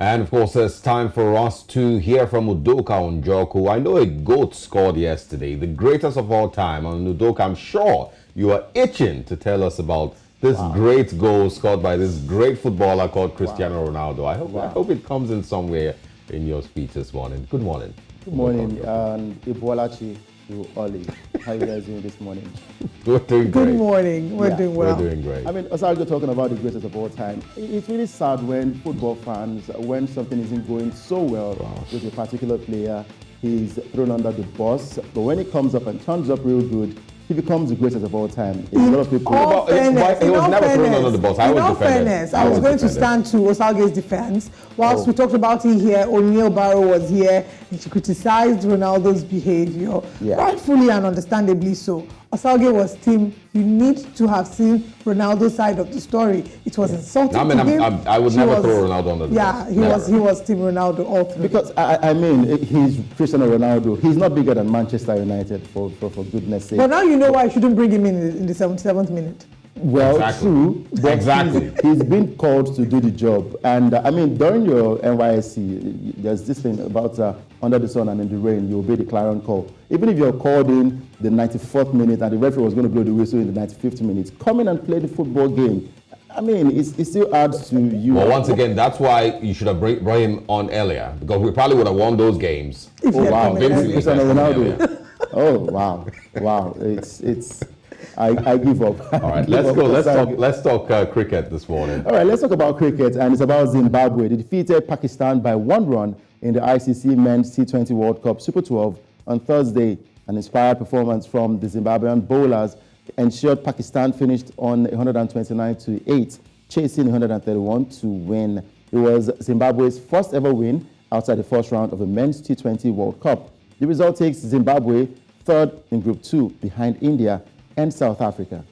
And of course, it's time for us to hear from Udoka Njoku. I know a GOAT scored yesterday, the greatest of all time. And Udoka, I'm sure you are itching to tell us about this great goal scored by this great footballer called Cristiano Ronaldo. I hope it comes in somewhere in your speech this morning. Good morning. Good morning, and Ibuolachi to Oli. How are you guys doing this morning? We're doing great. Good morning. We're doing well. We're doing great. I mean, Osalgo talking about the greatest of all time. It's really sad when football fans, when something isn't going so well with a particular player, he's thrown under the bus. But when he comes up and turns up real good, he becomes the greatest of all time. A lot of people. He was never thrown under the bus. I was defended. I was going to stand to Osalge's defense. Whilst we talked about it here, O'Neil Barrow was here and she criticized Ronaldo's behavior, rightfully and understandably so. Osalge was team. You need to have seen Ronaldo's side of the story. It was insulting to him. I would never throw Ronaldo under the bus. He was team Ronaldo all through. Because I mean, he's Cristiano Ronaldo. He's not bigger than Manchester United for goodness sake. But now you know why you shouldn't bring him in the 77th minute. Well, true. Exactly. He's been called to do the job. And I mean, during your NYSC, there's this thing about under the sun and in the rain, you obey the clarion call. Even if you're called in the 94th minute and the referee was going to blow the whistle in the 95th minute, come in and play the football game. I mean, it still adds to you. Well, once again, that's why you should have brought him on earlier, because we probably would have won those games. Cristiano Ronaldo. Oh, wow. Wow. I give up. All right, let's go. Let's talk cricket this morning. All right, let's talk about cricket, and it's about Zimbabwe. They defeated Pakistan by 1 run in the ICC Men's T20 World Cup Super 12 on Thursday. An inspired performance from the Zimbabwean bowlers ensured Pakistan finished on 129-8, chasing 131 to win. It was Zimbabwe's first ever win outside the first round of the Men's T20 World Cup. The result takes Zimbabwe third in Group 2 behind India and South Africa.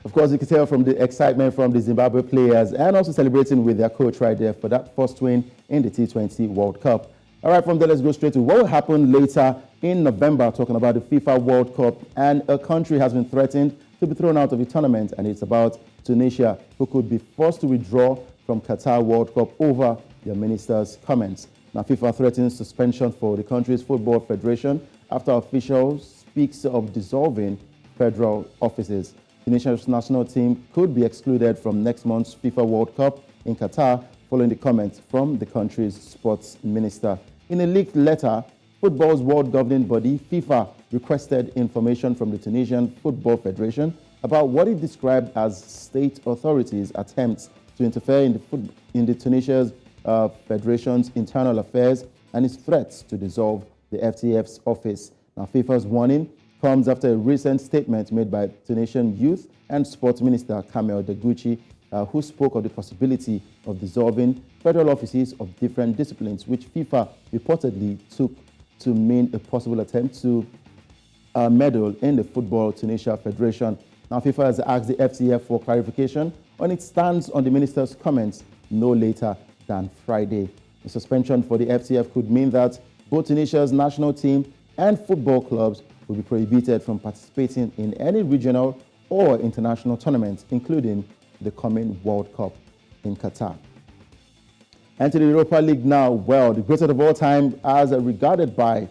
Of course, you can tell from the excitement from the Zimbabwe players and also celebrating with their coach right there for that first win in the T20 World Cup. All right, from there, let's go straight to what will happen later in November, talking about the FIFA World Cup. And a country has been threatened to be thrown out of the tournament, and it's about Tunisia, who could be forced to withdraw from Qatar World Cup over their minister's comments. Now, FIFA threatens suspension for the country's football federation after officials speaks of dissolving federal offices. Tunisia's national team could be excluded from next month's FIFA World Cup in Qatar following the comments from the country's sports minister. In a leaked letter, football's world governing body, FIFA, requested information from the Tunisian Football Federation about what it described as state authorities' attempts to interfere in the Tunisia's federation's internal affairs and its threats to dissolve the FTF's office. Now, FIFA's warning comes after a recent statement made by Tunisian Youth and Sports Minister Kamel Deguchi, who spoke of the possibility of dissolving federal offices of different disciplines, which FIFA reportedly took to mean a possible attempt to meddle in the Football Tunisia Federation. Now, FIFA has asked the FTF for clarification on its stance on the minister's comments no later than Friday. The suspension for the FTF could mean that both Tunisia's national team and football clubs will be prohibited from participating in any regional or international tournaments, including the coming World Cup in Qatar. And to the Europa League now, well, the greatest of all time as regarded by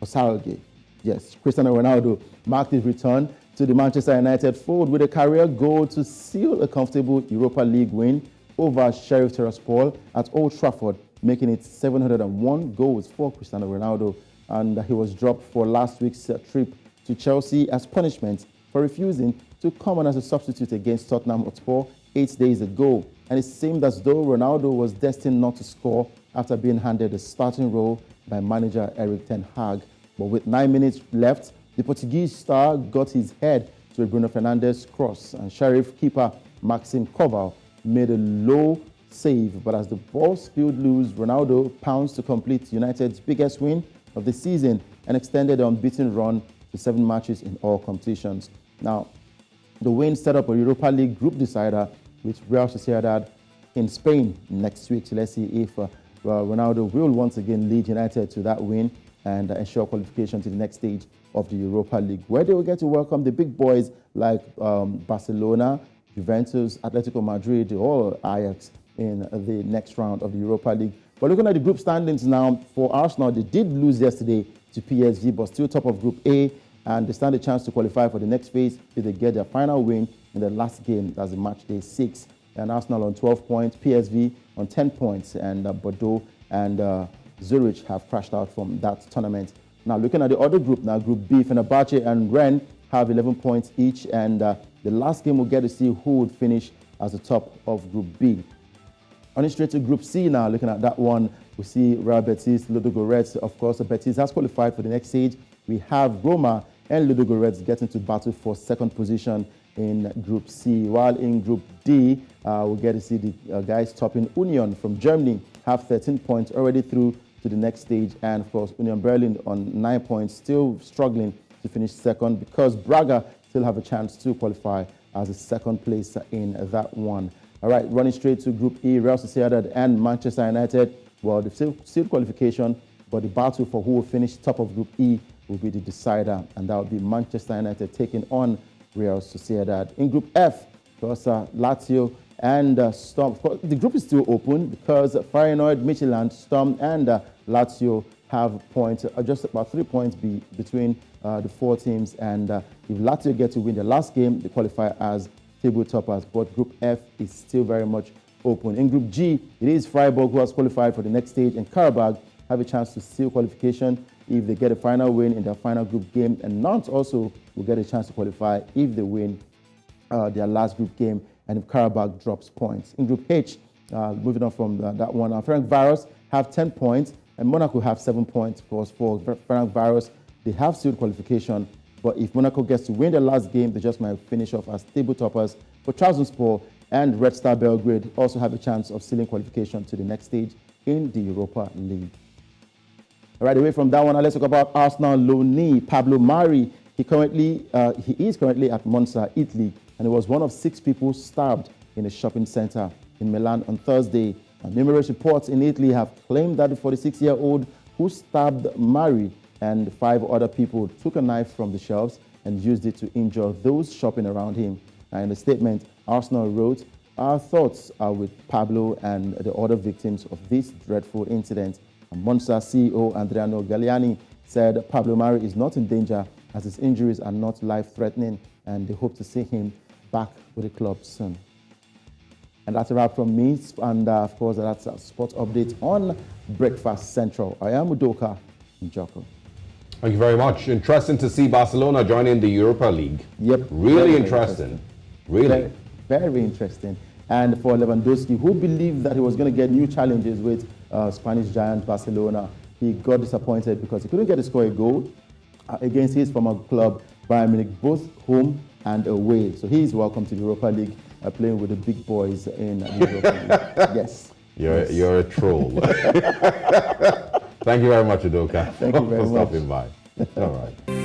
Osalge. Yes, Cristiano Ronaldo marked his return to the Manchester United fold with a career goal to seal a comfortable Europa League win over Sheriff Tiraspol at Old Trafford, making it 701 goals for Cristiano Ronaldo. And he was dropped for last week's trip to Chelsea as punishment for refusing to come on as a substitute against Tottenham Hotspur 8 days ago. And it seemed as though Ronaldo was destined not to score after being handed a starting role by manager Erik ten Hag. But with 9 minutes left, the Portuguese star got his head to a Bruno Fernandes cross, and Sheriff keeper Maxim Koval made a low save. But as the ball spilled loose, Ronaldo pounced to complete United's biggest win of the season and extended the unbeaten run to 7 matches in all competitions. Now, the win set up a Europa League group decider with Real Sociedad in Spain next week. So let's see if Ronaldo will once again lead United to that win and ensure qualification to the next stage of the Europa League, where they will get to welcome the big boys like Barcelona, Juventus, Atletico Madrid, or Ajax in the next round of the Europa League. But looking at the group standings now, for Arsenal, they did lose yesterday to PSG, but still top of Group A, and they stand a chance to qualify for the next phase if they get their final win in the last game, that's the match day 6. And Arsenal on 12 points, PSV on 10 points, and Bordeaux and Zurich have crashed out from that tournament. Now, looking at the other group now, Group B, Fenerbahce and Rennes have 11 points each, and the last game we'll get to see who would finish as the top of Group B. On straight to Group C now, looking at that one, we see Real Betis, Ludogorets. Of course, Betis has qualified for the next stage. We have Roma and Ludogorets getting to battle for second position in Group C. While in Group D, we'll get to see the guys topping Union from Germany have 13 points already through to the next stage. And of course, Union Berlin on 9 points, still struggling to finish second because Braga still have a chance to qualify as a second place in that one. All right, running straight to Group E, Real Sociedad and Manchester United. Well, they've still qualification, but the battle for who will finish top of Group E will be the decider, and that will be Manchester United taking on Real Sociedad. In Group F, because Lazio and Storm. The group is still open because Feyenoord, Midtjylland, Storm, and Lazio have points, just about 3 points between the 4 teams. And if Lazio get to win the last game, they qualify as table toppers. But Group F is still very much open. In Group G, it is Freiburg who has qualified for the next stage, and Karabakh have a chance to seal qualification if they get a final win in their final group game. And Nantes also will get a chance to qualify if they win their last group game and if Karabakh drops points. In Group H, moving on from that one, Ferencváros have 10 points and Monaco have 7 points. Of course, for Ferencváros, they have sealed qualification, but if Monaco gets to win their last game, they just might finish off as table toppers. For Trabzonspor and Red Star Belgrade also have a chance of sealing qualification to the next stage in the Europa League. All right, away from that one, let's talk about Arsenal loanee Pablo Mari. He is currently at Monza, Italy, and he was one of 6 people stabbed in a shopping center in Milan on Thursday. And numerous reports in Italy have claimed that the 46-year-old who stabbed Mari and 5 other people took a knife from the shelves and used it to injure those shopping around him. And in a statement, Arsenal wrote, "Our thoughts are with Pablo and the other victims of this dreadful incident." And Monza CEO Adriano Galliani said Pablo Mari is not in danger as his injuries are not life-threatening, and they hope to see him back with the club soon. And that's a wrap from me, and of course that's a sports update on Breakfast Central. I am Udoka Njoko. Thank you very much. Interesting to see Barcelona joining the Europa League. Yep. Really interesting. Really. Very interesting. And for Lewandowski, who believed that he was going to get new challenges with Spanish giant Barcelona, he got disappointed because he couldn't get to score a goal against his former club, Bayern Munich, both home and away. So he's welcome to the Europa League, playing with the big boys in the Europa League. Yes. You're a troll. Thank you very much, Udoka. Thank you very much. For stopping by. All right.